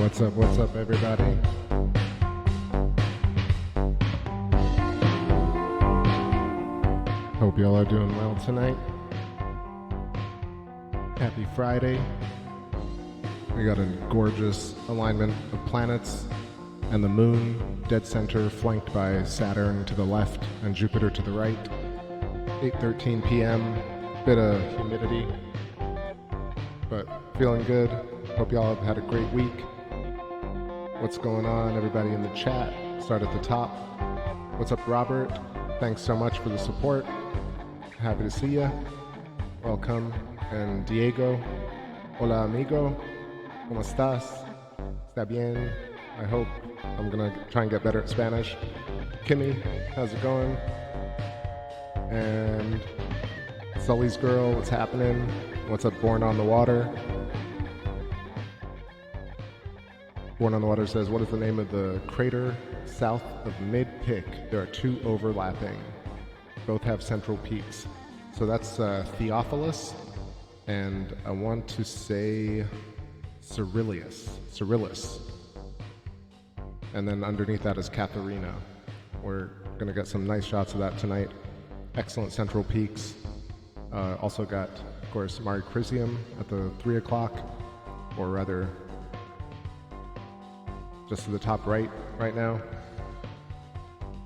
What's up, everybody? Hope y'all are doing well tonight. Happy Friday. We got a gorgeous alignment of planets and the moon dead center, flanked by Saturn to the left and Jupiter to the right. 8:13 p.m. Bit of humidity, but feeling good. Hope y'all have had a great week. What's going on, everybody in the chat? Start at the top. What's up, Robert? Thanks so much for the support. Happy to see ya. Welcome. And Diego, hola amigo, ¿cómo estás? ¿Está bien? I hope. I'm gonna try and get better at Spanish. Kimmy, how's it going? And Sully's girl, what's happening? What's up, Born on the Water? Born on the Water says, what is the name of the crater south of Mid-Pick? There are two overlapping. Both have central peaks. So that's Theophilus, and I want to say Cyrillus. And then underneath that is Katharina. We're gonna get some nice shots of that tonight. Excellent central peaks. Also got, of course, Mare Crisium at the 3 o'clock, or rather, just to the top right now.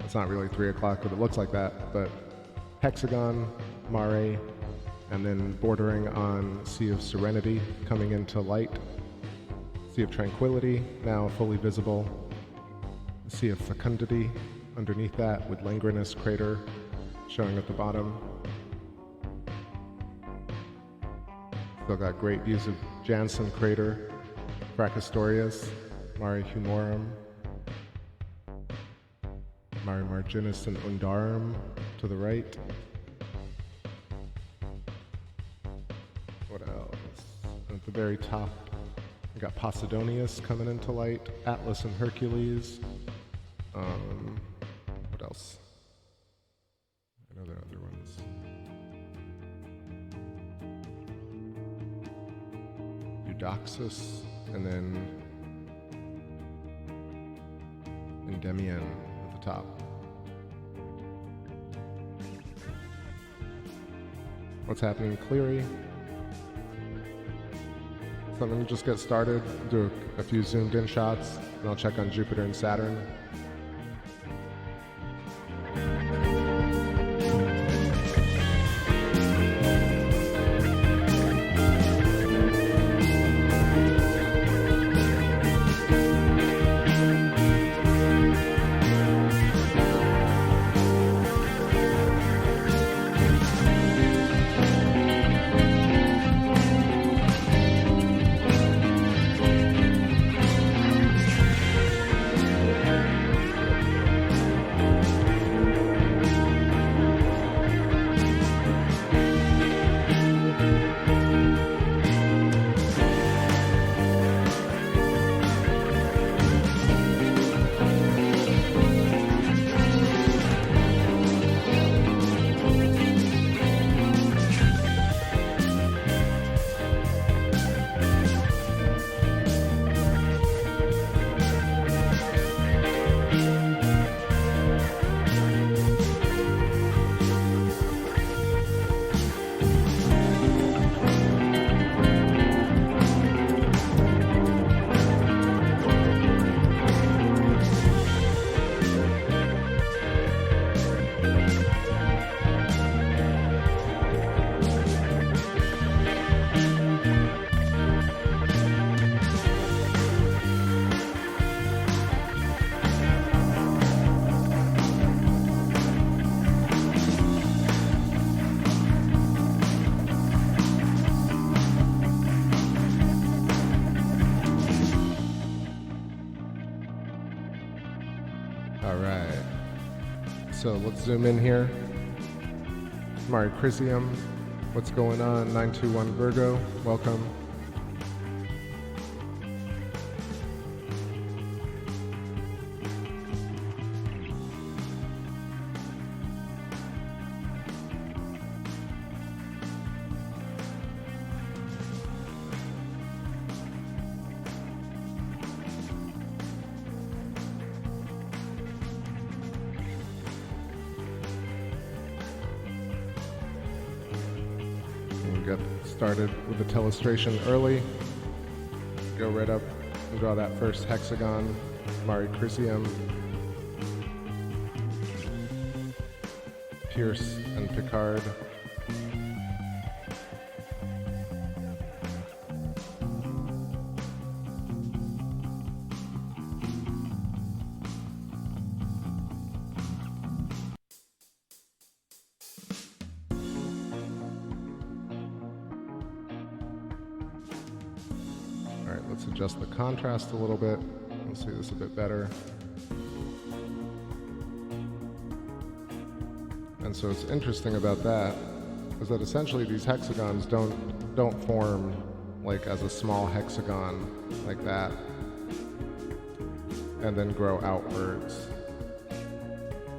It's not really 3 o'clock, but it looks like that. But Hexagon, Mare, and then bordering on Sea of Serenity, coming into light. Sea of Tranquility, now fully visible. Sea of Fecundity underneath that, with Langrenus crater showing at the bottom. Still got great views of Janssen crater, Fracastorius, Mare Humorum, Mare Marginis and Undarum to the right. What else? At the very top, we got Posidonius coming into light, Atlas and Hercules. What else? I know there are other ones. Eudoxus, and then Endymion at the top. What's happening in Cleary? So I'm going to just get started, do a few zoomed in shots, and I'll check on Jupiter and Saturn. So let's zoom in here. Mare Crisium, what's going on? 921 Virgo, welcome. started with the telestration early. Go right up and draw that first hexagon, Mare Crisium, Pierce and Picard. Let's adjust the contrast a little bit. We'll see this a bit better. And so what's interesting about that is that essentially these hexagons don't form like as a small hexagon like that and then grow outwards,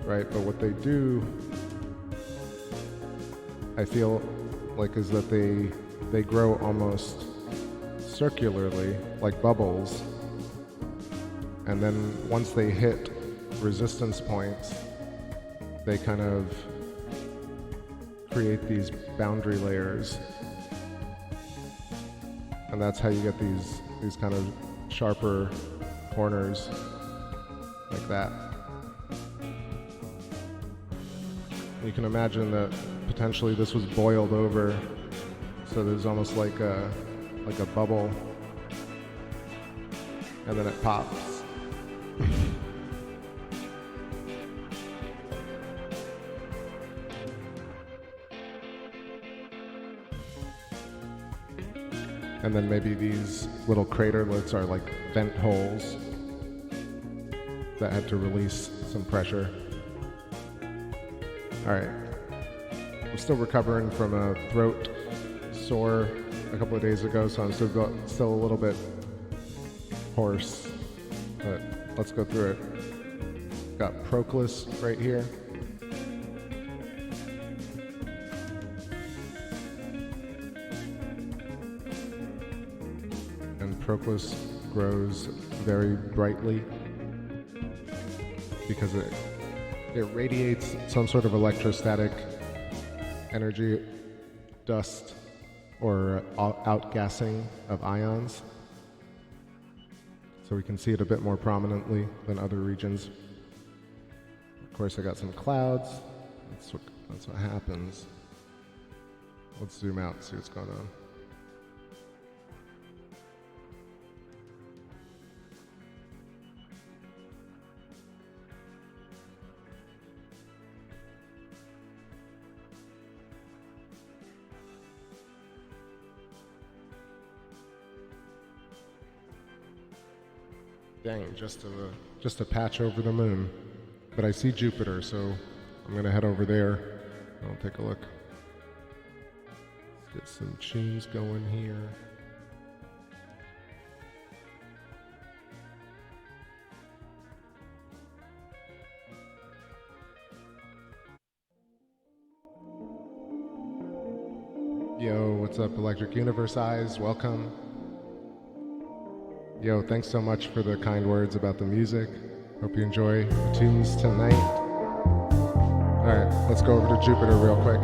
right? But what they do, I feel like, is that they grow almost circularly, like bubbles, and then once they hit resistance points, they kind of create these boundary layers, and that's how you get these kind of sharper corners like that. You can imagine that potentially this was boiled over, so there's almost like a bubble, and then it pops. And then maybe these little craterlets are like vent holes that had to release some pressure. All right, I'm still recovering from a throat sore a couple of days ago, so I'm still a little bit hoarse, but let's go through it. Got Proclus right here. And Proclus grows very brightly because it radiates some sort of electrostatic energy, dust, or outgassing of ions. So we can see it a bit more prominently than other regions. Of course, I got some clouds. That's what happens. Let's zoom out and see what's going on. Dang, just a patch over the moon. But I see Jupiter, so I'm gonna head over there. I'll take a look. Get some tunes going here. Yo, what's up, Electric Universe Eyes? Welcome. Yo, thanks so much for the kind words about the music. Hope you enjoy the tunes tonight. All right, let's go over to Jupiter real quick.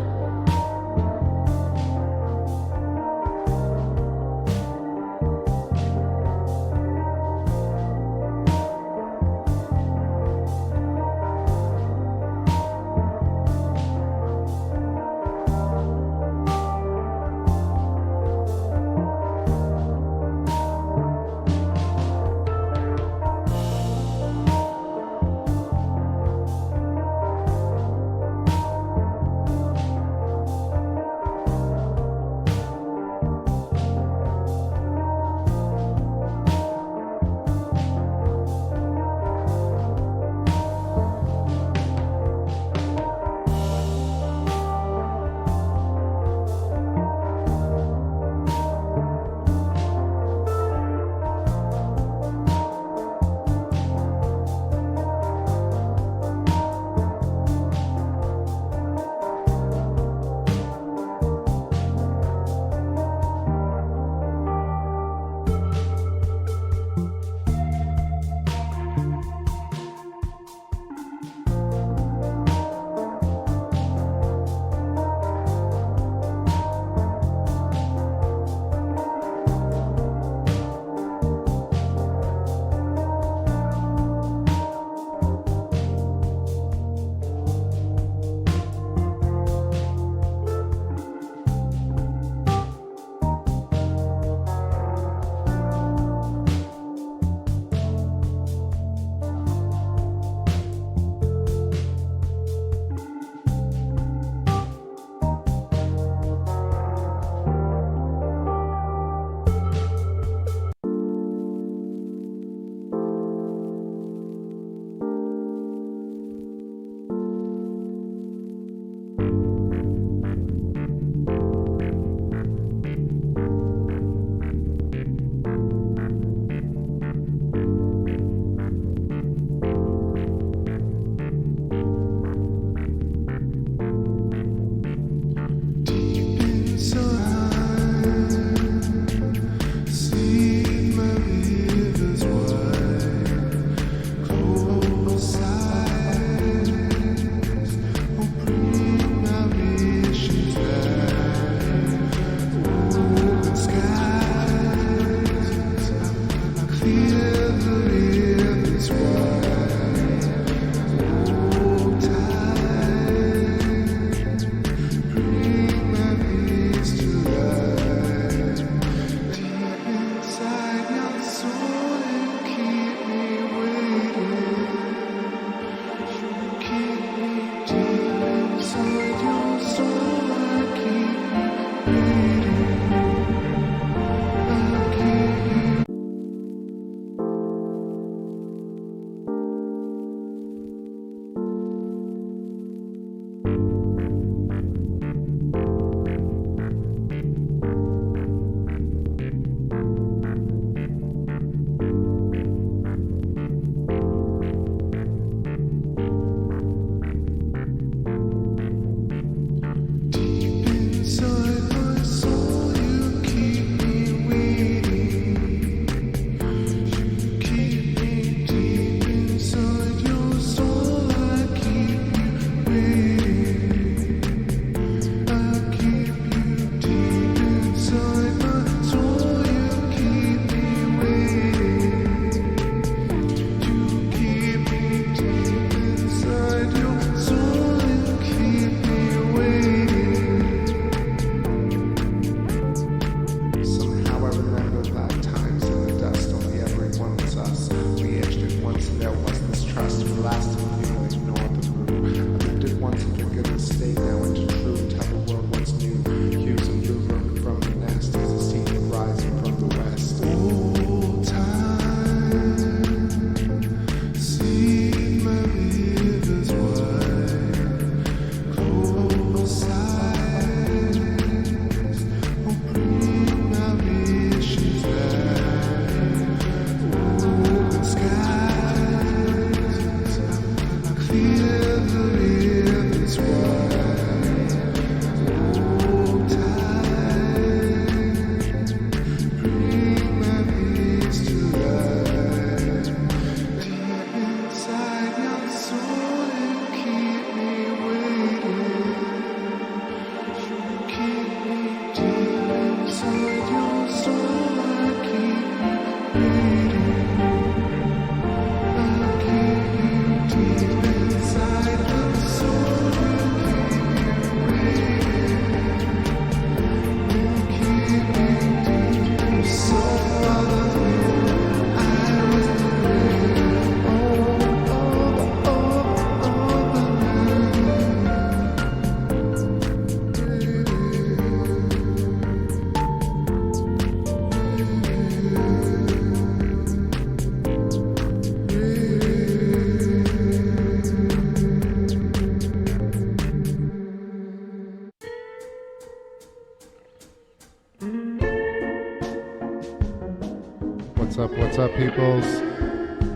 What's up, peoples?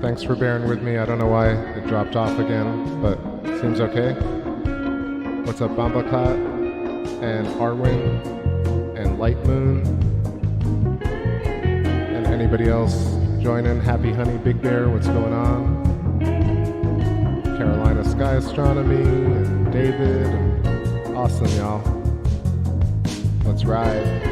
Thanks for bearing with me. I don't know why it dropped off again, but seems okay. What's up, Bambakat and Arwin and Light Moon and anybody else joining? Happy Honey Big Bear, what's going on? Carolina Sky Astronomy and David. And awesome, y'all. Let's ride.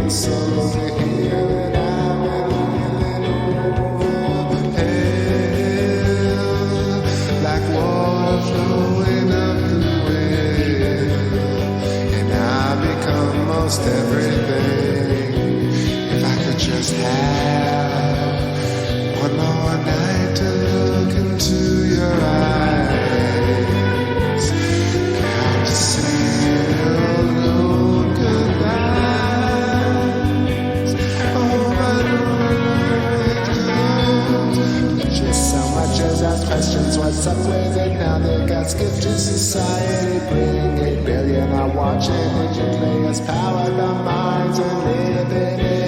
it's slowly here and I'm reeling over hell, like water flowing up the wind, and I become most everything. If I could just have one more night to look into your eyes, come to say hello, goodbyes. Oh, but just so much as ask questions, what's up with it now? They got skipped to society, bring 8 billion are watching. Agent players powered our minds and living it.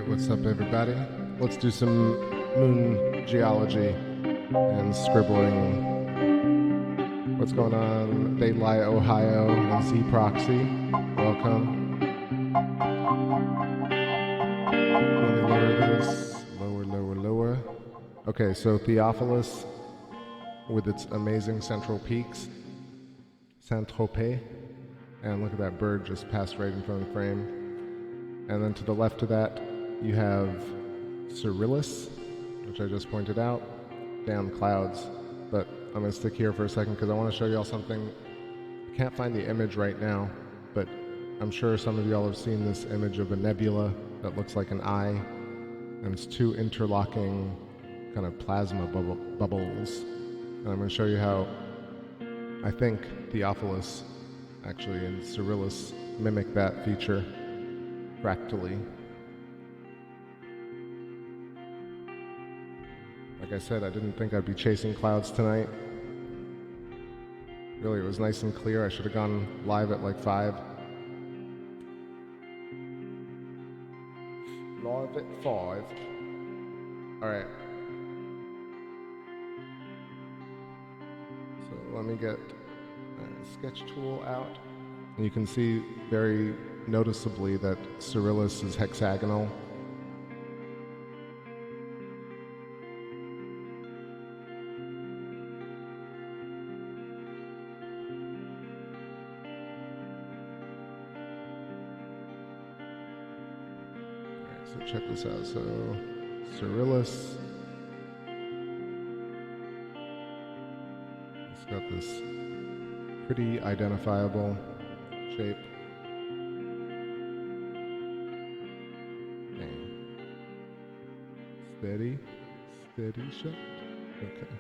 Alright, what's up everybody? Let's do some moon geology and scribbling. What's going on? Daylight, Ohio, and Z Proxy. Welcome. Let me lower this. Lower, lower, lower. Okay, so Theophilus with its amazing central peaks. Saint-Tropez. And look at that bird just passed right in front of the frame. And then to the left of that, you have Cyrillus, which I just pointed out. Damn clouds. But I'm going to stick here for a second because I want to show y'all something. I can't find the image right now, but I'm sure some of y'all have seen this image of a nebula that looks like an eye, and it's two interlocking kind of plasma bubbles. And I'm going to show you how I think Theophilus actually and Cyrillus mimic that feature fractally. Like I said, I didn't think I'd be chasing clouds tonight. Really, it was nice and clear. I should have gone live at like 5. Live at 5. Alright. So let me get a sketch tool out. And you can see very noticeably that Cyrillus is hexagonal. Alright, so check this out. So Cyrillus, it's got this pretty identifiable shape. Steady, steady shot. Okay.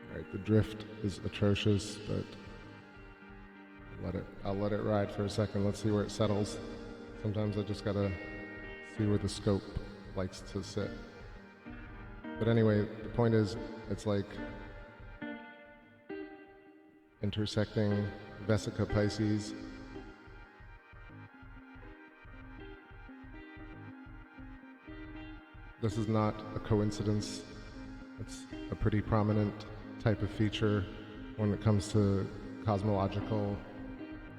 Alright, the drift is atrocious, but I'll let it ride for a second. Let's see where it settles. Sometimes I just gotta see where the scope likes to sit. But anyway, the point is, it's like intersecting Vesica Pisces. This is not a coincidence. It's a pretty prominent type of feature when it comes to cosmological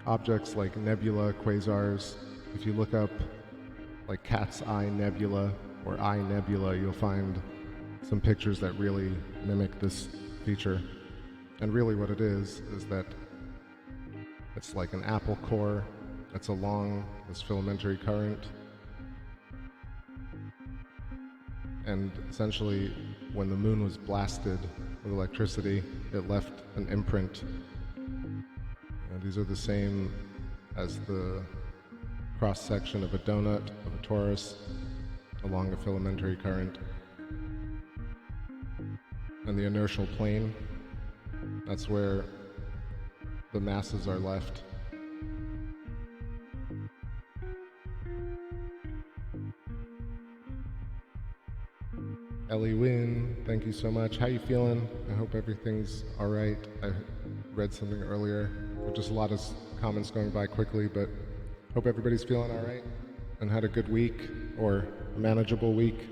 objects like nebula, quasars. If you look up like Cat's Eye Nebula or Eye Nebula, you'll find some pictures that really mimic this feature. And really what it is that it's like an apple core that's along this filamentary current. And essentially, when the moon was blasted with electricity, it left an imprint. And these are the same as the cross-section of a donut, of a torus, along a filamentary current. And the inertial plane, that's where the masses are left. Ellie Wynn, thank you so much. How you feeling? I hope everything's all right. I read something earlier. There were just a lot of comments going by quickly, but hope everybody's feeling all right and had a good week or a manageable week.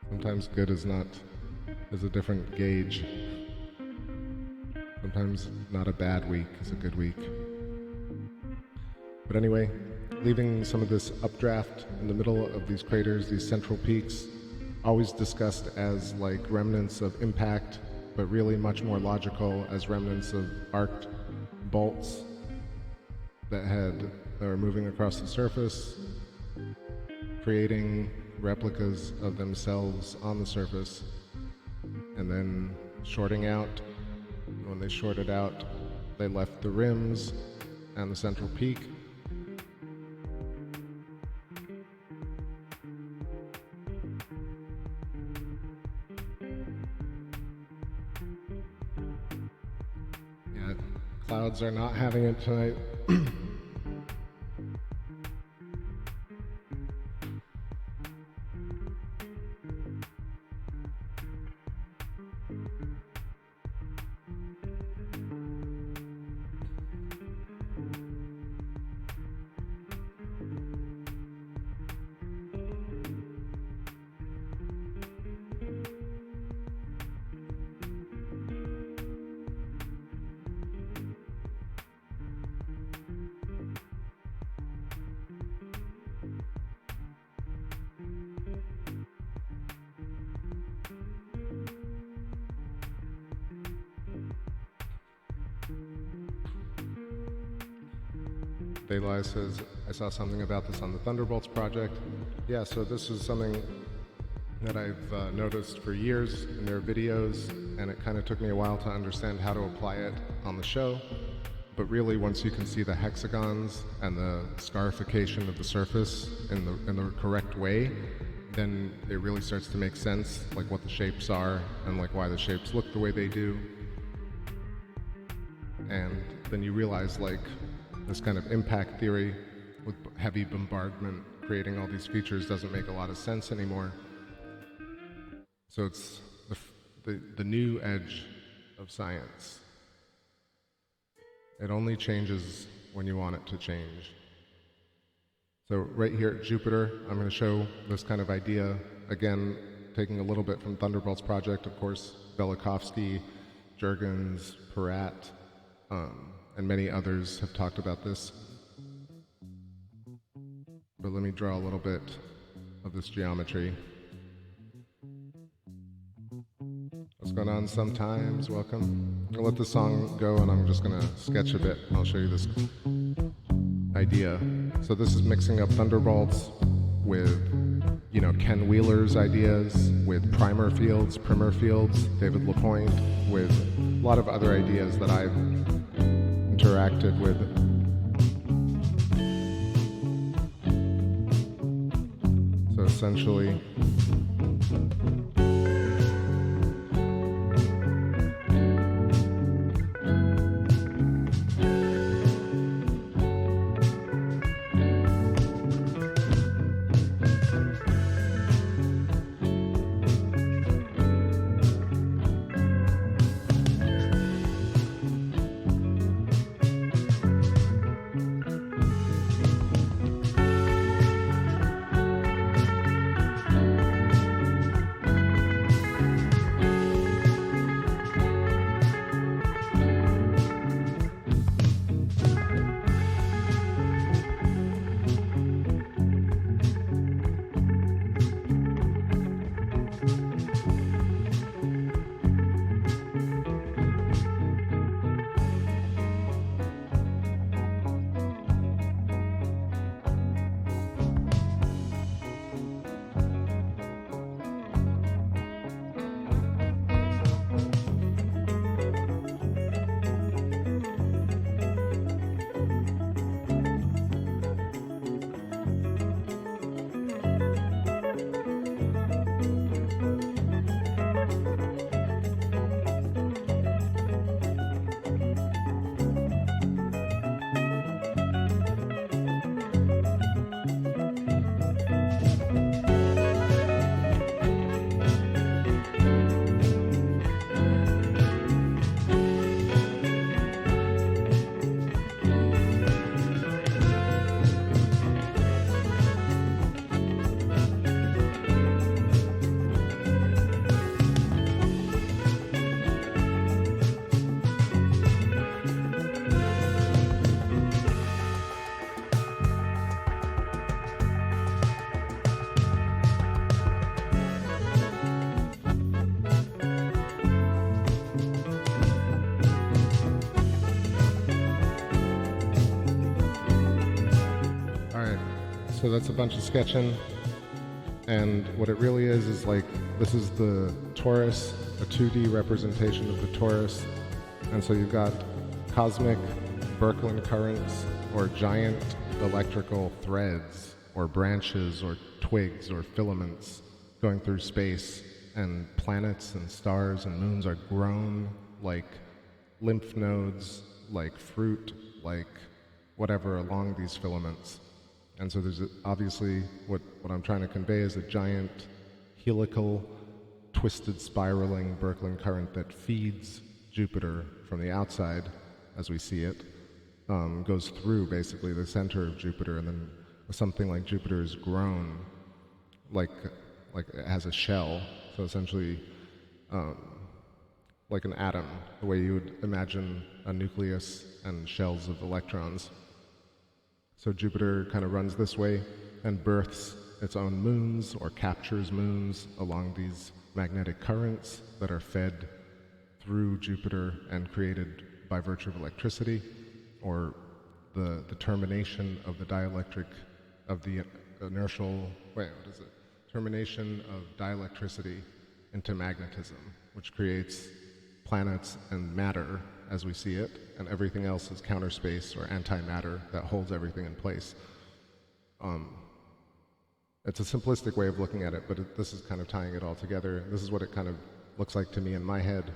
Sometimes good is a different gauge. Sometimes not a bad week is a good week. But anyway, leaving some of this updraft in the middle of these craters, these central peaks, always discussed as like remnants of impact, but really much more logical as remnants of arced bolts that are moving across the surface, creating replicas of themselves on the surface, and then shorting out. When they shorted out, they left the rims and the central peak. Clouds are not having it tonight. Eli says, I saw something about this on the Thunderbolts Project. Yeah, so this is something that I've noticed for years in their videos, and it kind of took me a while to understand how to apply it on the show. But really, once you can see the hexagons and the scarification of the surface in the correct way, then it really starts to make sense, like what the shapes are and like why the shapes look the way they do. And then you realize like this kind of impact theory with heavy bombardment creating all these features doesn't make a lot of sense anymore. So it's the new edge of science. It only changes when you want it to change. So right here at Jupiter, I'm going to show this kind of idea, again, taking a little bit from Thunderbolts Project, of course, Velikovsky, Jurgens, Peratt, and many others have talked about this. But let me draw a little bit of this geometry. What's going on sometimes? Welcome. I'll let the song go and I'm just going to sketch a bit. I'll show you this idea. So this is mixing up Thunderbolts with, Ken Wheeler's ideas, with primer fields, David Lapointe, with a lot of other ideas that I've interacted with. So essentially, so that's a bunch of sketching, and what it really is like, this is the torus, a 2D representation of the torus, and so you've got cosmic Birkeland currents, or giant electrical threads, or branches, or twigs, or filaments going through space, and planets and stars and moons are grown like lymph nodes, like fruit, like whatever along these filaments. And so there's obviously what I'm trying to convey is a giant helical, twisted, spiraling Birkeland current that feeds Jupiter from the outside, as we see it, goes through basically the center of Jupiter, and then something like Jupiter is grown, like it has a shell. So essentially, like an atom, the way you would imagine a nucleus and shells of electrons. So Jupiter kind of runs this way and births its own moons, or captures moons along these magnetic currents that are fed through Jupiter and created by virtue of electricity, or the termination of the dielectric, of the inertial, termination of dielectricity into magnetism, which creates planets and matter as we see it, and everything else is counter space or antimatter that holds everything in place. It's a simplistic way of looking at it, but this is kind of tying it all together. This is what it kind of looks like to me in my head.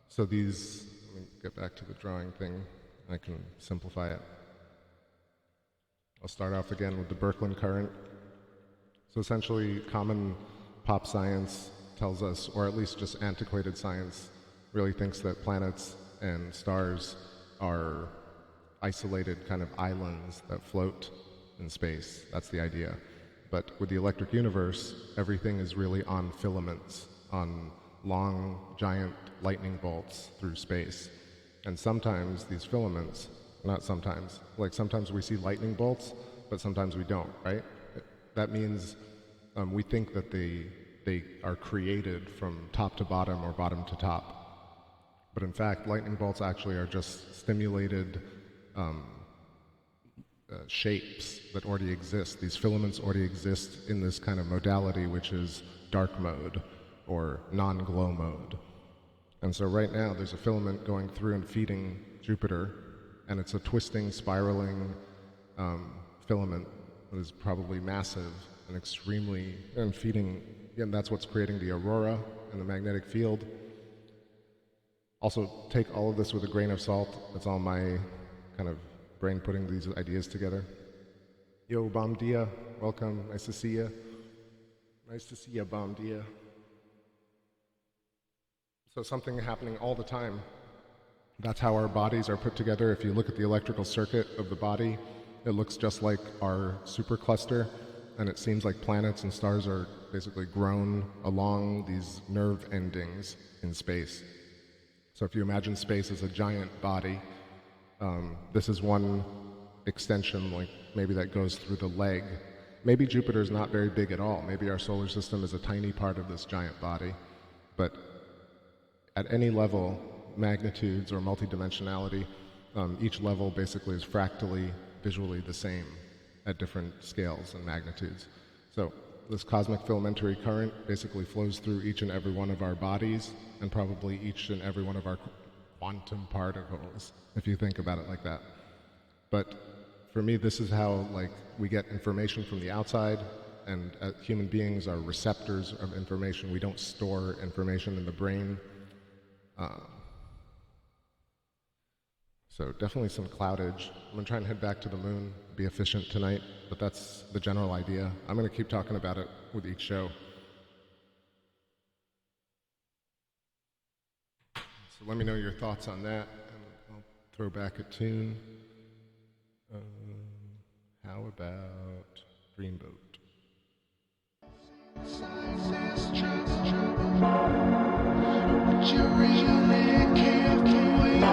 So these, let me get back to the drawing thing. I can simplify it. I'll start off again with the Birkeland current. So essentially, common pop science tells us, or at least just antiquated science, really thinks that planets and stars are isolated kind of islands that float in space. That's the idea. But with the electric universe, everything is really on filaments, on long, giant lightning bolts through space. And sometimes these filaments, not sometimes, like sometimes we see lightning bolts, but sometimes we don't, right? That means we think that they are created from top to bottom or bottom to top. But in fact, lightning bolts actually are just stimulated shapes that already exist. These filaments already exist in this kind of modality, which is dark mode or non-glow mode. And so right now there's a filament going through and feeding Jupiter, and it's a twisting, spiraling filament that is probably massive and extremely, and feeding, and that's what's creating the aurora and the magnetic field. Also, take all of this with a grain of salt. That's all my kind of brain putting these ideas together. Yo, bom dia, welcome, nice to see you. Nice to see you, bom dia. So something happening all the time. That's how our bodies are put together. If you look at the electrical circuit of the body, it looks just like our supercluster, and it seems like planets and stars are basically grown along these nerve endings in space. So if you imagine space as a giant body, this is one extension, like maybe that goes through the leg. Maybe Jupiter is not very big at all. Maybe our solar system is a tiny part of this giant body. But at any level, magnitudes or multidimensionality, each level basically is fractally, visually the same at different scales and magnitudes. So this cosmic filamentary current basically flows through each and every one of our bodies and probably each and every one of our quantum particles, if you think about it like that. But for me, this is how we get information from the outside, and human beings are receptors of information. We don't store information in the brain. So definitely some cloudage. I'm going to try and head back to the moon, be efficient tonight, but that's the general idea. I'm going to keep talking about it with each show. So let me know your thoughts on that, and I'll throw back a tune. How about Dreamboat? But you really can't wait.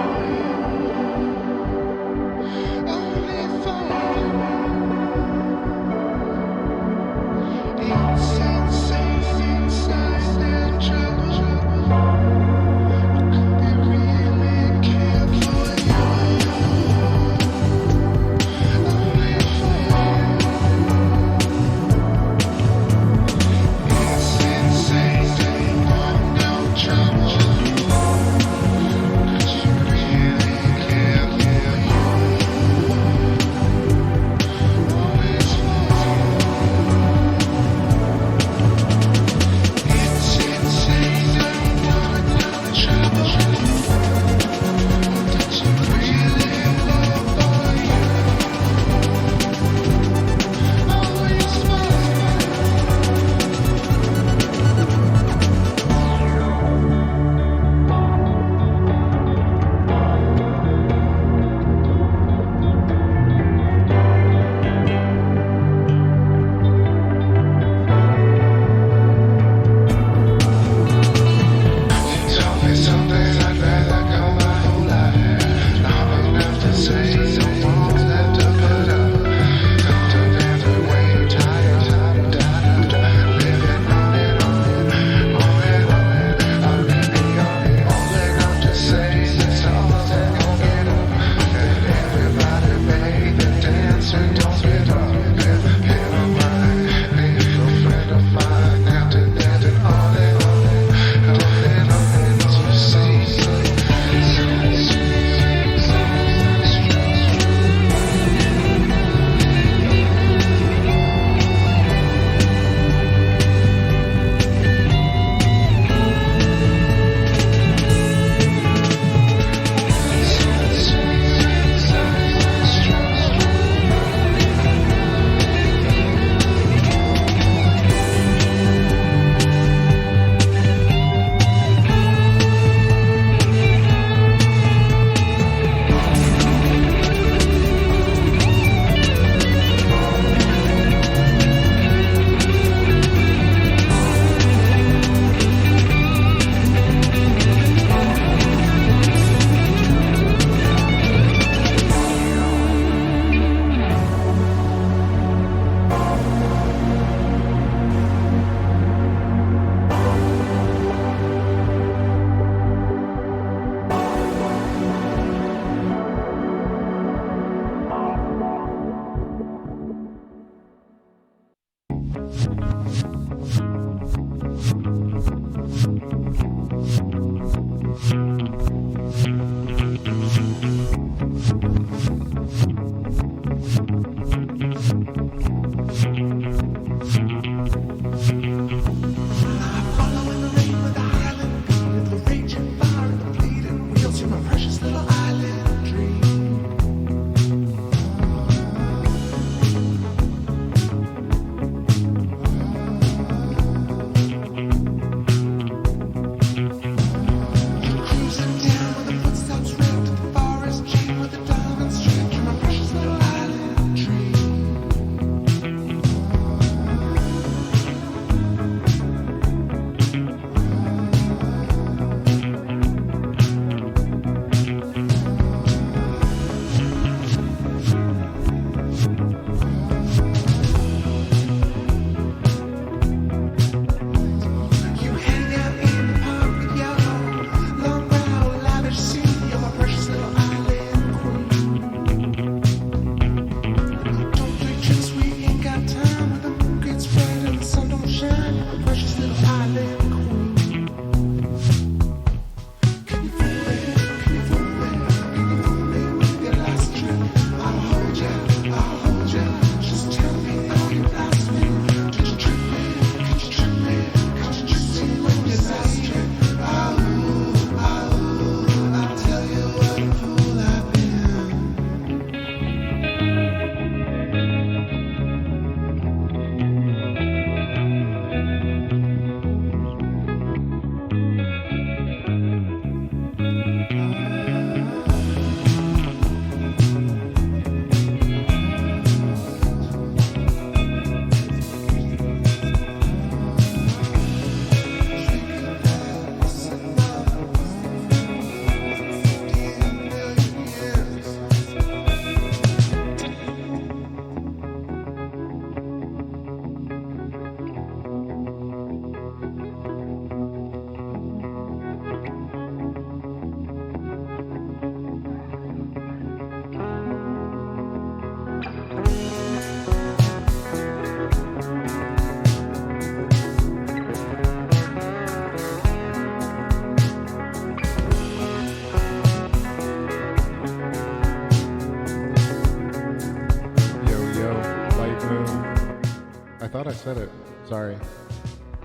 I said it. Sorry.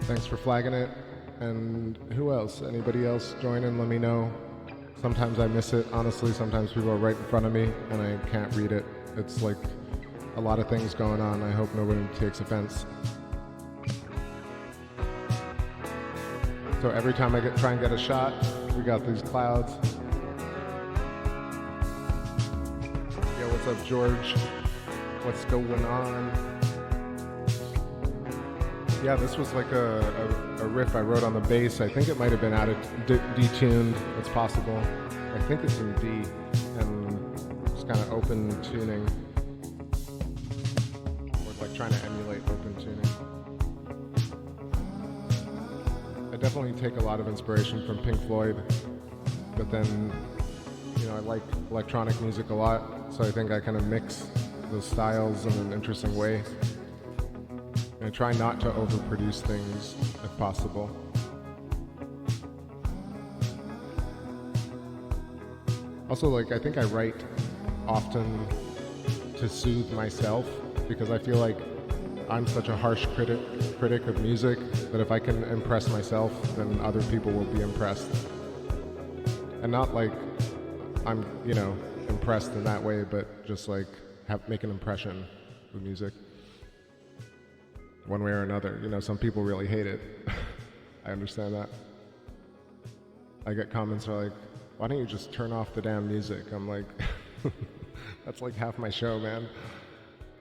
Thanks for flagging it. And who else? Anybody else join in? Let me know. Sometimes I miss it. Honestly, sometimes people are right in front of me and I can't read it. It's like a lot of things going on. I hope nobody takes offense. So every time I try and get a shot, we got these clouds. Yo, what's up, George? What's going on? Yeah, this was like a riff I wrote on the bass. I think it might have been out of detuned. It's possible. I think it's in D, and it's kind of open tuning. Or like trying to emulate open tuning. I definitely take a lot of inspiration from Pink Floyd, but then, you know, I like electronic music a lot, so I think I kind of mix those styles in an interesting way. And I try not to overproduce things if possible. Also, like, I think I write often to soothe myself because I feel like I'm such a harsh critic of music that if I can impress myself, then other people will be impressed. And not like I'm, you know, impressed in that way, but just like make an impression with music. One way or another. You know, some people really hate it. I understand that. I get comments that are like, why don't you just turn off the damn music? I'm like, that's like half my show, man.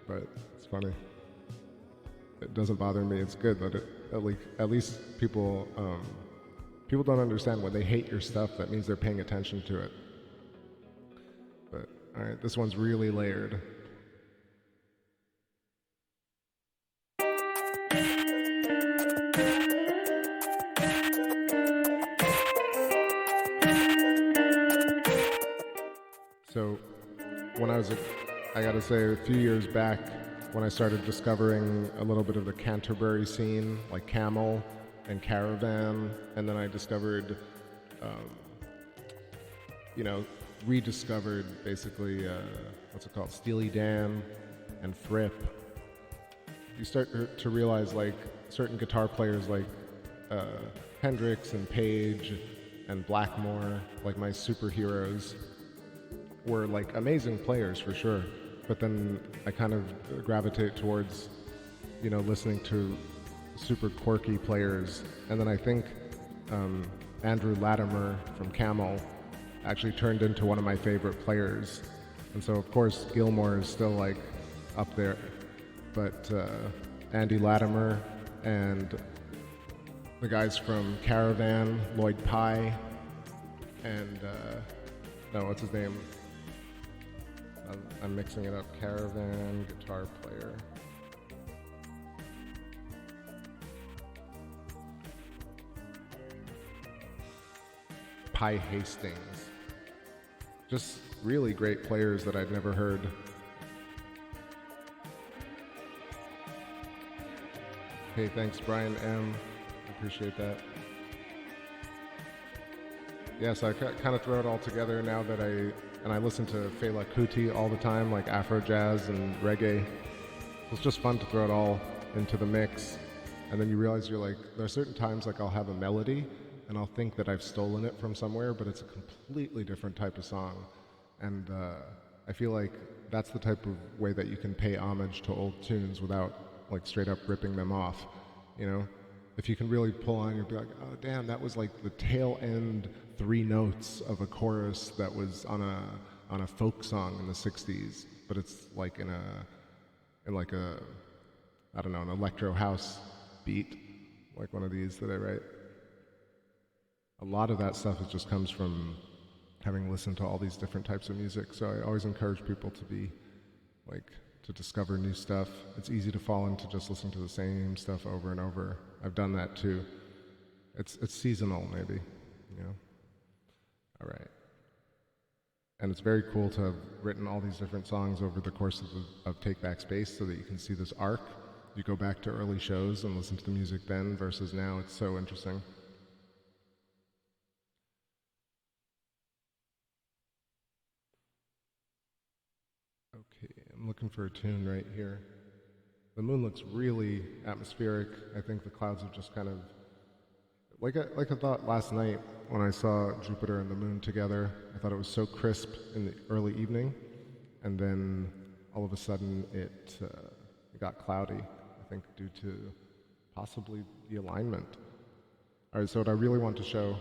But it's funny. It doesn't bother me. It's good that at least people don't understand when they hate your stuff. That means they're paying attention to it. But all right, this one's really layered. So when I gotta say, a few years back, when I started discovering a little bit of the Canterbury scene, like Camel and Caravan, and then I discovered, you know, rediscovered basically, what's it called, Steely Dan and Fripp. You start to realize like certain guitar players like Hendrix and Page and Blackmore, like my superheroes, were like amazing players for sure, but then I kind of gravitate towards, you know, listening to super quirky players, and then I think Andrew Latimer from Camel actually turned into one of my favorite players, and so of course Gilmour is still like up there, but Andy Latimer and the guys from Caravan, Lloyd Pye, and no, what's his name? I'm mixing it up. Caravan guitar player. Pye Hastings. Just really great players that I'd never heard. Hey, thanks Brian M. Appreciate that. Yeah, so I kind of throw it all together now that I listen to Fela Kuti all the time, like Afro jazz and reggae. It's just fun to throw it all into the mix. And then you realize you're like, there are certain times like I'll have a melody and I'll think that I've stolen it from somewhere, but it's a completely different type of song. And I feel like that's the type of way that you can pay homage to old tunes without like straight up ripping them off, you know? If you can really pull on, you'll be like, oh damn, that was like the tail end 3 notes of a chorus that was on a folk song in the 60s, but it's like in like a, I don't know, an electro house beat, like one of these that I write. A lot of that stuff just comes from having listened to all these different types of music, so I always encourage people to be like, to discover new stuff. It's easy to fall into just listening to the same stuff over and over. I've done that too. It's seasonal maybe, you know? All right. And it's very cool to have written all these different songs over the course of TakeBackSpace so that you can see this arc. You go back to early shows and listen to the music then versus now. It's so interesting. Okay, I'm looking for a tune right here. The moon looks really atmospheric. I think the clouds have just kind of, like I thought last night when I saw Jupiter and the moon together. I thought it was so crisp in the early evening, and then all of a sudden it got cloudy, I think due to possibly the alignment. All right, so what I really want to show,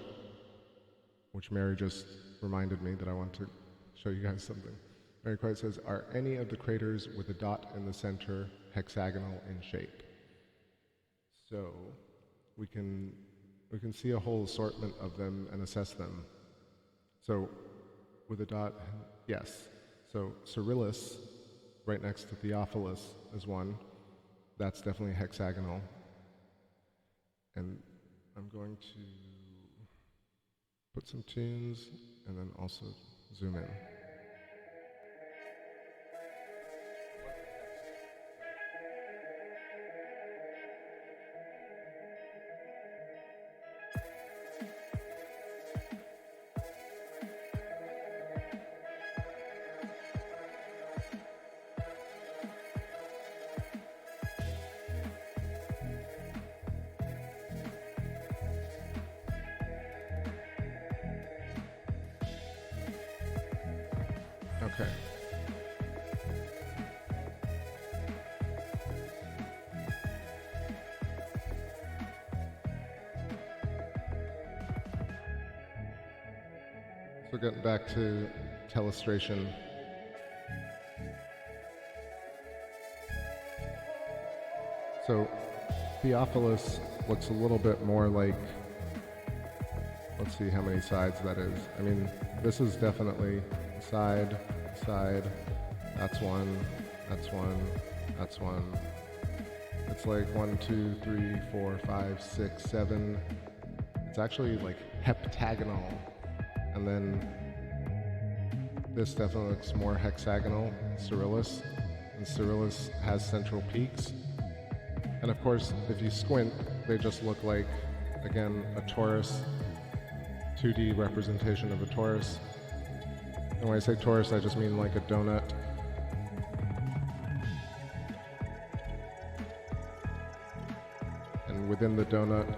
which Mary just reminded me that I want to show you guys something. Mary Quite says, are any of the craters with a dot in the center hexagonal in shape? So we can see a whole assortment of them and assess them. So with a dot, yes. So Cyrillus, right next to Theophilus, is one. That's definitely hexagonal. And I'm going to put some tunes and then also zoom in. Okay. So getting back to telestration. So Theophilus looks a little bit more like, let's see how many sides that is. I mean, this is definitely side, that's one, that's one, that's one. It's like 1, 2, 3, 4, 5, 6, 7. It's actually like heptagonal. And then this definitely looks more hexagonal, Cyrillus. And Cyrillus has central peaks. And of course, if you squint, they just look like, again, a torus, 2D representation of a torus. And when I say torus, I just mean like a donut. And within the donut,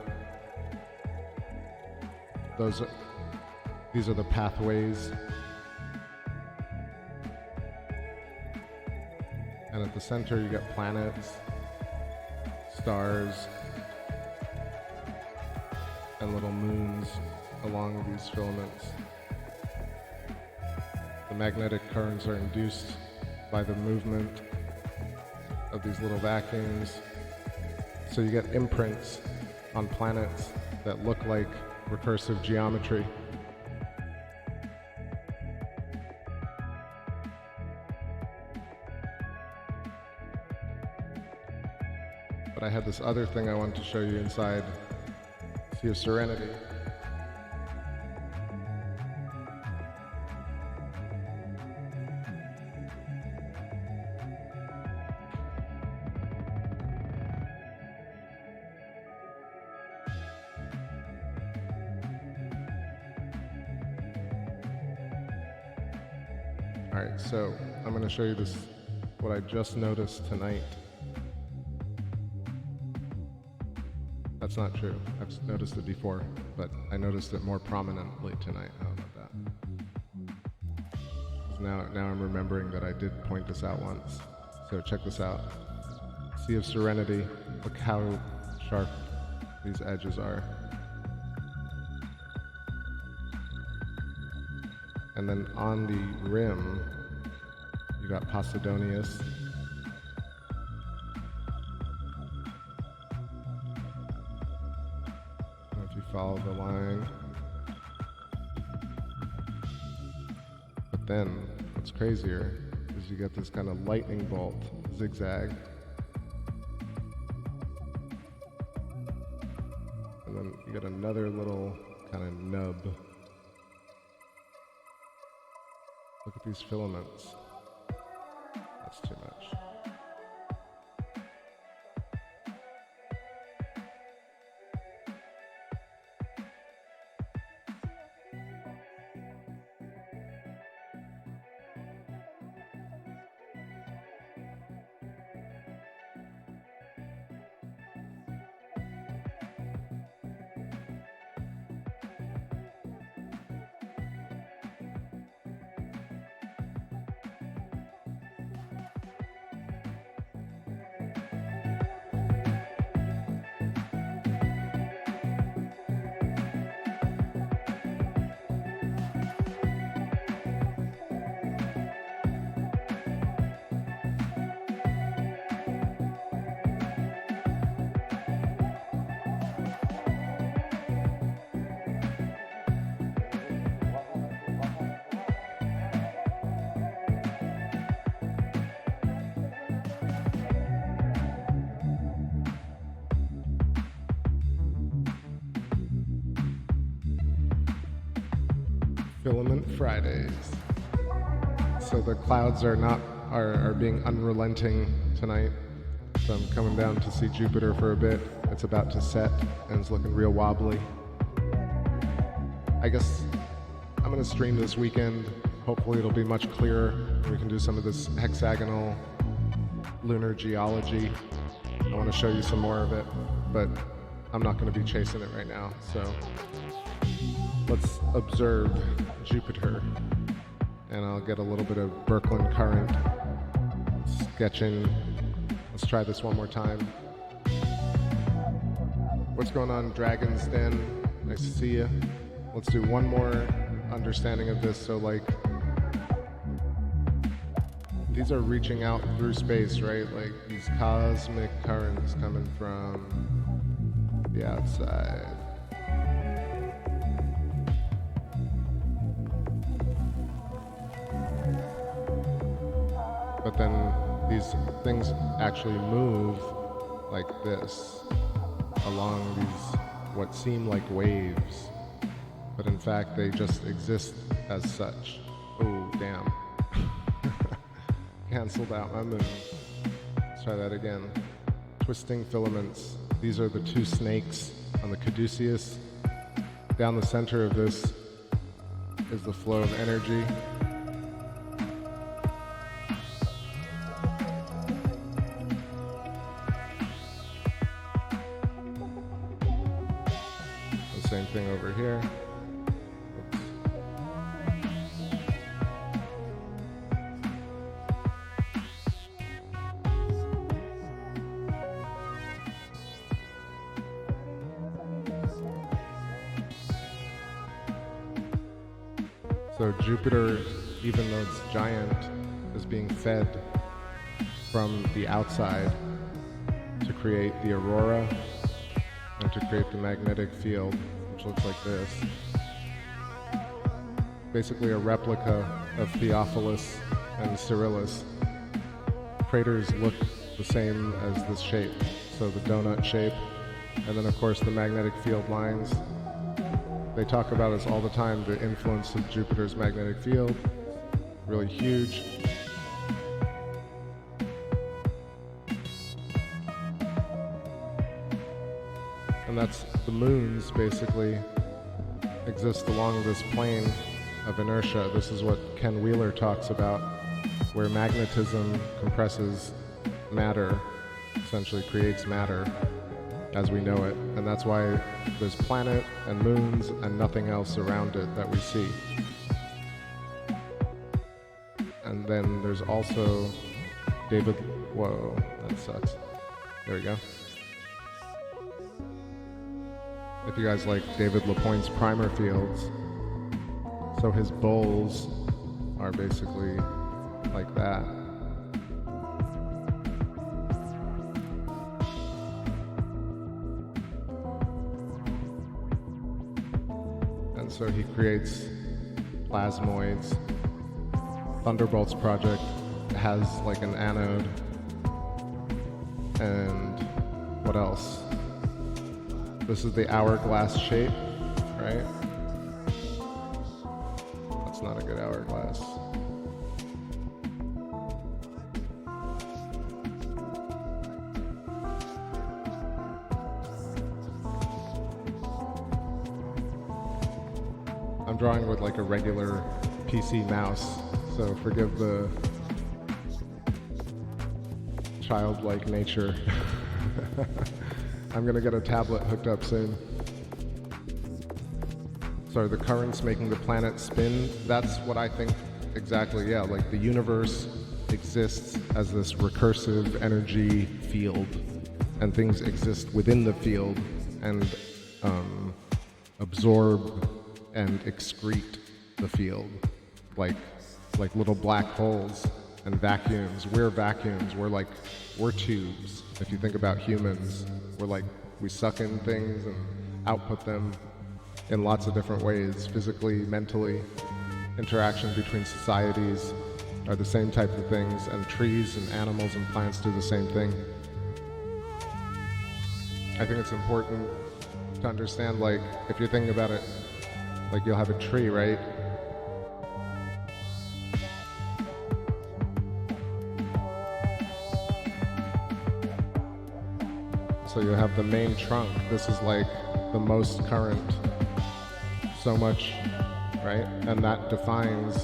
these are the pathways. And at the center, you get planets, stars, and little moons along these filaments. The magnetic currents are induced by the movement of these little vacuums. So you get imprints on planets that look like recursive geometry. But I had this other thing I wanted to show you inside Sea of Serenity. All right, so I'm going to show you this, what I just noticed tonight. That's not true. I've noticed it before, but I noticed it more prominently tonight. How about that? Now I'm remembering that I did point this out once. So check this out. Sea of Serenity. Look how sharp these edges are. And then on the rim, you got Posidonius. And if you follow the line. But then, what's crazier is you get this kind of lightning bolt zigzag. And then you get another little kind of nub. Look at these filaments. That's too much. Filament Fridays. So the clouds are being unrelenting tonight. So I'm coming down to see Jupiter for a bit. It's about to set and it's looking real wobbly. I guess I'm gonna stream this weekend. Hopefully it'll be much clearer. We can do some of this hexagonal lunar geology. I want to show you some more of it, but I'm not going to be chasing it right now. So let's observe Jupiter, and I'll get a little bit of Birkeland current sketching. Let's try this one more time. What's going on, Dragon's Den? Nice to see you. Let's do one more understanding of this. So like, these are reaching out through space, right? Like these cosmic currents coming from the outside. But then these things actually move like this along these what seem like waves, but in fact they just exist as such. Oh, damn. Cancelled out my moon. Let's try that again. Twisting filaments. These are the two snakes on the caduceus. Down the center of this is the flow of energy. The same thing over here. So Jupiter, even though it's giant, is being fed from the outside to create the aurora and to create the magnetic field, which looks like this. Basically a replica of Theophilus and Cyrillus. Craters look the same as this shape, so the donut shape, and then of course the magnetic field lines. They talk about us all the time, the influence of Jupiter's magnetic field, really huge. And that's the moons basically exist along this plane of inertia. This is what Ken Wheeler talks about, where magnetism compresses matter, essentially creates matter as we know it, and that's why there's planet and moons and nothing else around it that we see. And then there's also David, whoa, that sucks. There we go. If you guys like David LaPointe's primer fields, so his bowls are basically like that. So he creates plasmoids. Thunderbolts Project has like an anode. And what else? This is the hourglass shape, right? That's not a good hourglass. I'm drawing with like a regular PC mouse, so forgive the childlike nature. I'm gonna get a tablet hooked up soon. So the currents making the planet spin, that's what I think exactly, yeah, like the universe exists as this recursive energy field, and things exist within the field and absorb and excrete the field, like little black holes and vacuums. We're vacuums. We're tubes. If you think about humans, we suck in things and output them in lots of different ways, physically, mentally. Interaction between societies are the same type of things, and trees and animals and plants do the same thing. I think it's important to understand, like, if you're thinking about it, like you'll have a tree, right? So you have the main trunk. This is like the most current, so much, right? And that defines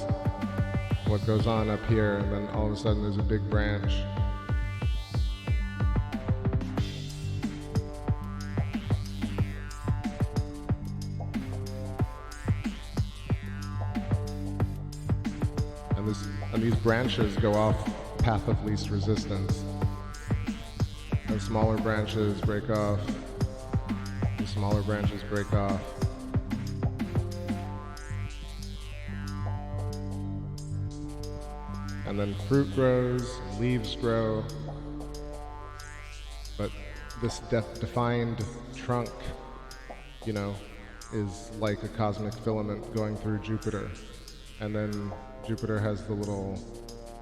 what goes on up here, and then all of a sudden there's a big branch. And these branches go off path of least resistance. And smaller branches break off. The smaller branches break off. And then fruit grows, leaves grow. But this defined trunk, you know, is like a cosmic filament going through Jupiter. And then Jupiter has the little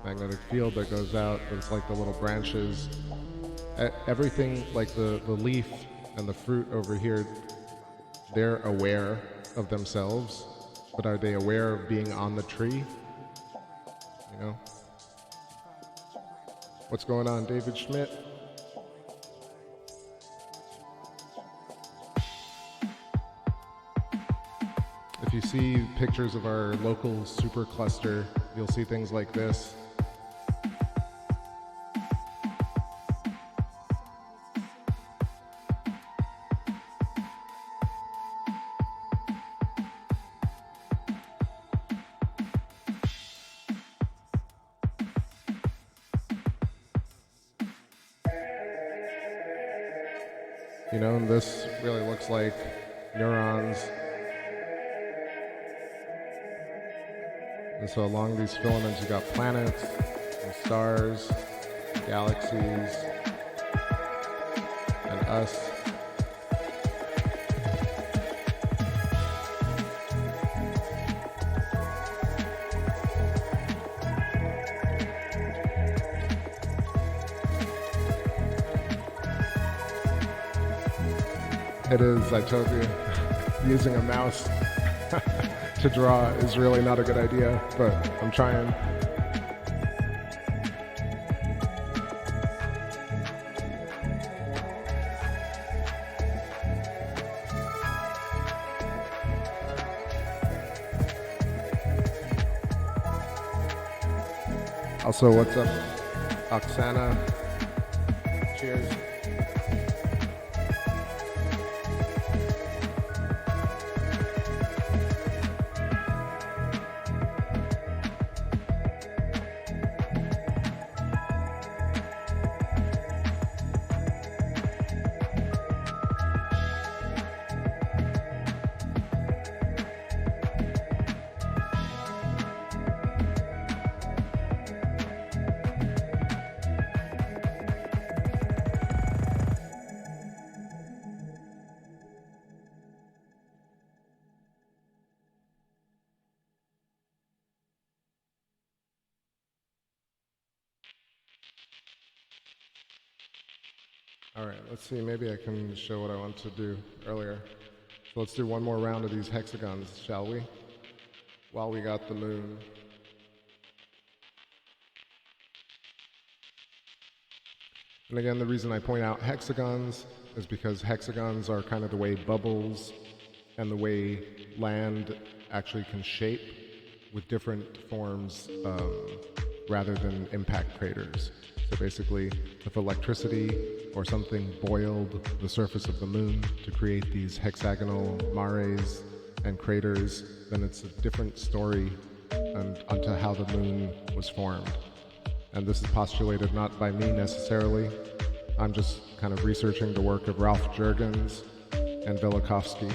magnetic field that goes out, but it's like the little branches. Everything, like the leaf and the fruit over here, they're aware of themselves, but are they aware of being on the tree? You know? What's going on, David Schmidt? If you see pictures of our local supercluster, you'll see things like this. You know, and this really looks like neurons. And so along these filaments, you got planets and stars, galaxies, and us. It is, I told you, using a mouse to draw is really not a good idea, but I'm trying. Also, what's up, Oksana? Cheers. All right, let's see, maybe I can show what I want to do earlier. So let's do one more round of these hexagons, shall we? While we got the moon. And again, the reason I point out hexagons is because hexagons are kind of the way bubbles and the way land actually can shape with different forms rather than impact craters. So basically, if electricity or something boiled the surface of the moon to create these hexagonal mares and craters, then it's a different story onto how the moon was formed. And this is postulated not by me necessarily. I'm just kind of researching the work of Ralph Jurgens and Velikovsky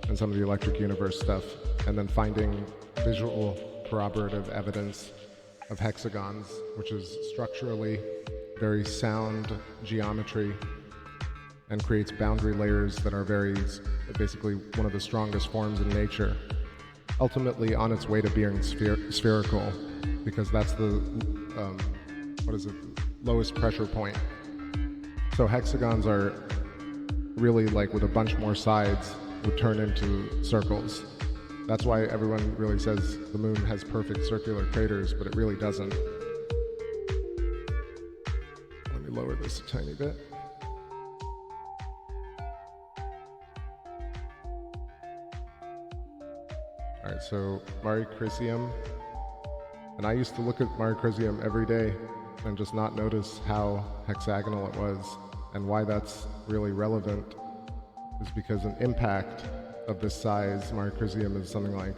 and some of the electric universe stuff, and then finding visual corroborative evidence of hexagons, which is structurally very sound geometry and creates boundary layers that are basically one of the strongest forms in nature, ultimately on its way to being spherical, because that's the lowest pressure point. So hexagons are really, like, with a bunch more sides, would turn into circles. That's why everyone really says the moon has perfect circular craters, but it really doesn't. Let me lower this a tiny bit. Alright, so Mare Crisium. And I used to look at Mare Crisium every day and just not notice how hexagonal it was. And why that's really relevant is because an impact of this size, Mare Crisium is something like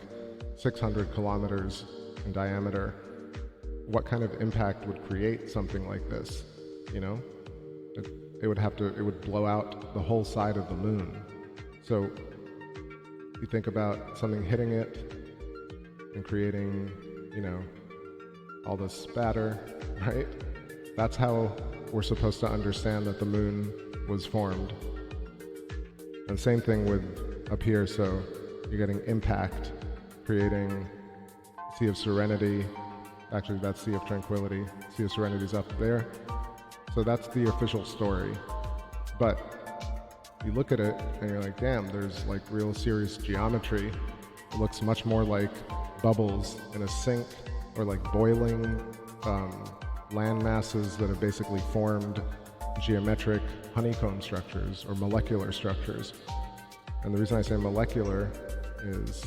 600 kilometers in diameter. What kind of impact would create something like this? You know, it would blow out the whole side of the moon. So you think about something hitting it and creating, you know, all this spatter, right? That's how we're supposed to understand that the moon was formed. And same thing with up here, so you're getting impact, creating Sea of Serenity. Actually, that's Sea of Tranquility. Sea of Serenity's up there. So that's the official story. But you look at it and you're like, damn, there's like real serious geometry. It looks much more like bubbles in a sink, or like boiling land masses that have basically formed geometric honeycomb structures or molecular structures. And the reason I say molecular is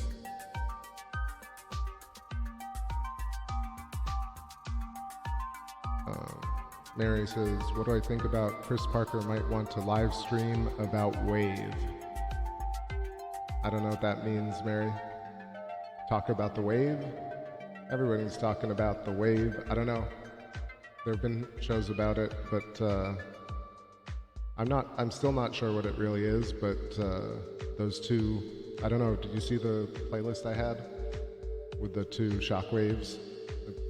Mary says, what do I think about Chris Parker might want to live stream about wave? I don't know what that means, Mary. Talk about the wave? Everybody's talking about the wave. I don't know. There have been shows about it, but I'm still not sure what it really is, but those two, I don't know, did you see the playlist I had with the two shockwaves?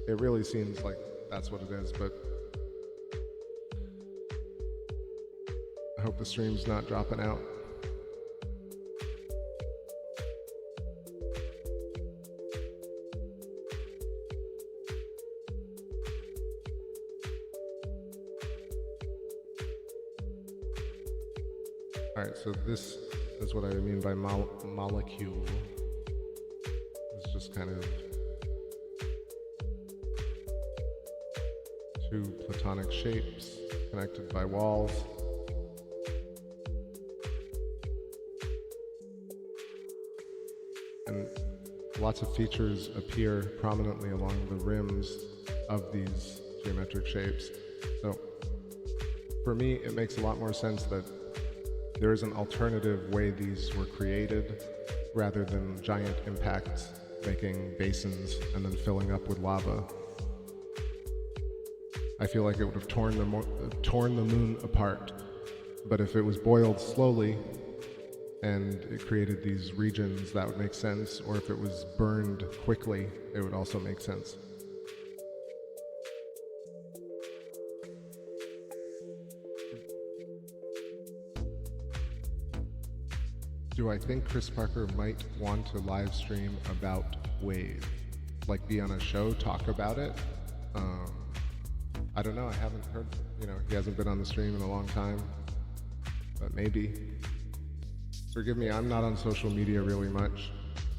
It really seems like that's what it is, but I hope the stream's not dropping out. Alright, so this is what I mean by molecule. It's just kind of two platonic shapes connected by walls. And lots of features appear prominently along the rims of these geometric shapes. So for me, it makes a lot more sense that there is an alternative way these were created rather than giant impacts making basins and then filling up with lava. I feel like it would have torn the moon apart, but if it was boiled slowly and it created these regions, that would make sense, or if it was burned quickly, it would also make sense. Do I think Chris Parker might want to live stream about wave? Like be on a show, talk about it? I don't know, I haven't heard, he hasn't been on the stream in a long time, but maybe. Forgive me, I'm not on social media really much,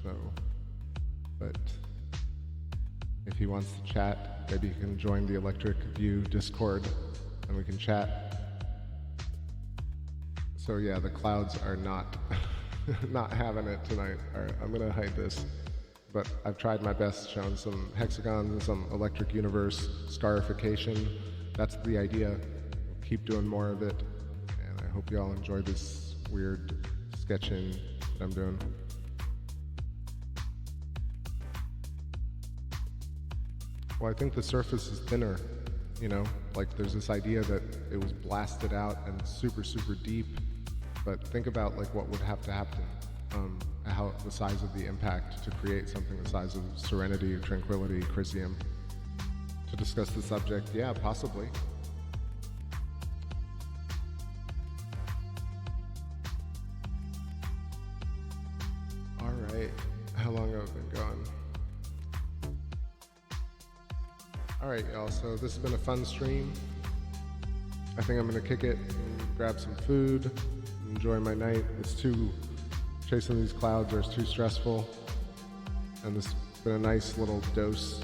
so, but if he wants to chat, maybe he can join the Electric View Discord and we can chat. So yeah, the clouds are not not having it tonight. All right, I'm gonna hide this, but I've tried my best showing some hexagons and some electric universe scarification. That's the idea. We'll keep doing more of it, and I hope you all enjoy this weird sketching that I'm doing. Well, I think the surface is thinner, like there's this idea that it was blasted out and super, super deep. But think about like what would have to happen, how the size of the impact to create something the size of Serenity, Tranquility, Crisium. To discuss the subject, yeah, possibly. All right, how long have I been gone? All right, y'all, so this has been a fun stream. I think I'm gonna kick it and grab some food. Enjoy my night. Chasing these clouds is too stressful, and this has been a nice little dose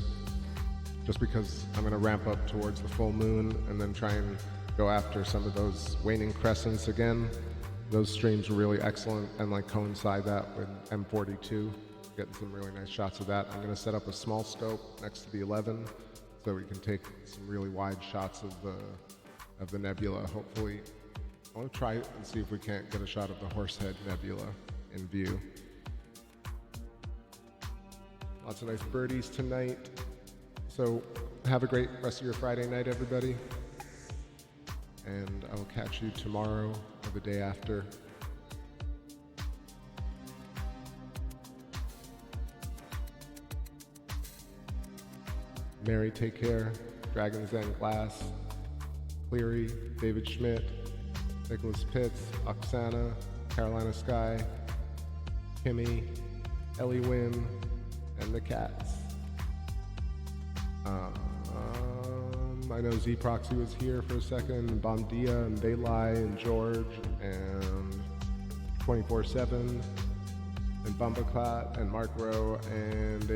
just because I'm going to ramp up towards the full moon and then try and go after some of those waning crescents again. Those streams were really excellent and like coincide that with M42, getting some really nice shots of that. I'm going to set up a small scope next to the 11 so we can take some really wide shots of the nebula. Hopefully, I want to try and see if we can't get a shot of the Horsehead Nebula in view. Lots of nice birdies tonight. So have a great rest of your Friday night, everybody. And I will catch you tomorrow or the day after. Mary, take care. Dragon's Den Glass, Cleary, David Schmidt, Nicholas Pitts, Oksana, Carolina Sky, Kimmy, Ellie Wynn, and the cats. I know Z-Proxy was here for a second, and Bomdia, and Baylai, and George, and 24/7, and Bumbaclat, and Mark Rowe, and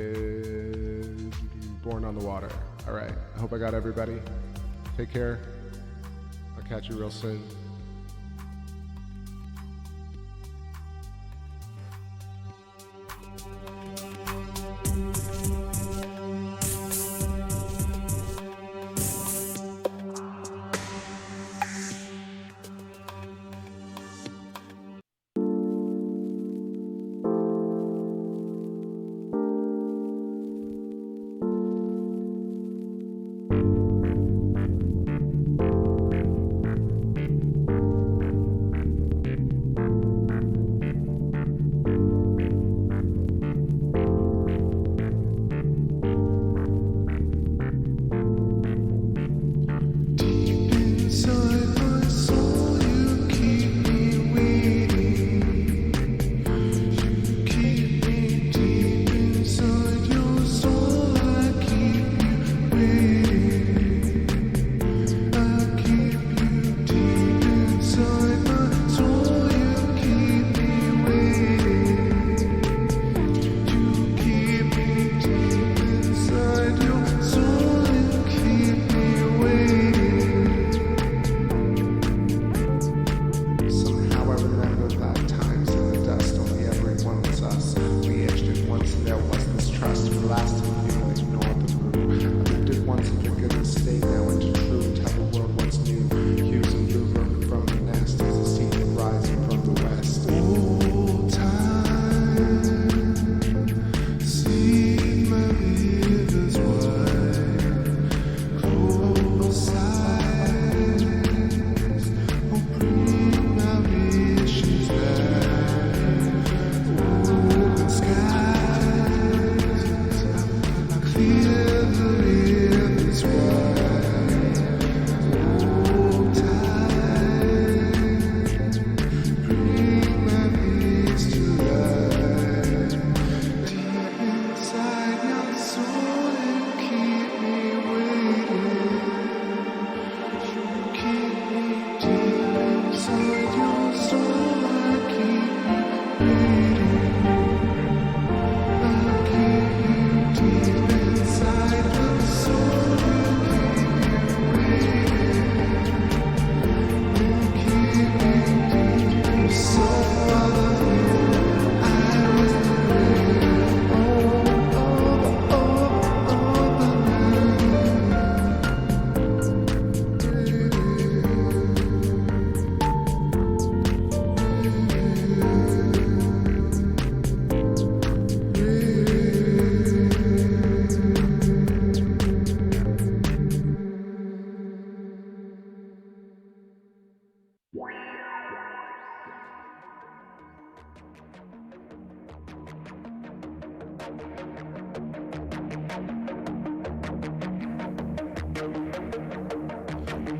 Born on the Water. All right, I hope I got everybody. Take care. I'll catch you real soon.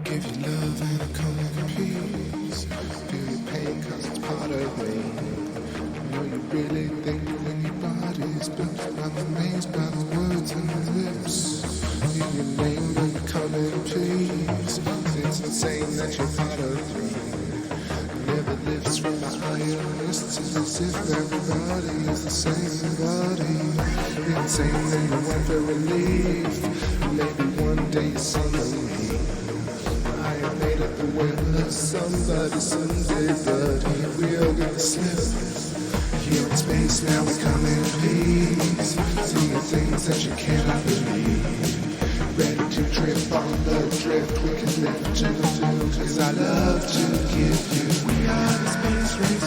Give you love and a common peace. Feel your pain cause it's part of me. I know you really think when your body's built. I'm amazed by the words on your lips. Give your name and a common peace. It's insane that you're part of me. Never lives from my iron wrists. It's as if everybody is the same body. Insane that you want for relief. Maybe one day you'll see me. I ain't made it the will of somebody someday, but he will gonna slip. you're in space, now we come in peace. Seeing things that you cannot believe. Ready to trip on the drift, we can lift to the zoo, cause I love to give you. We are the space race.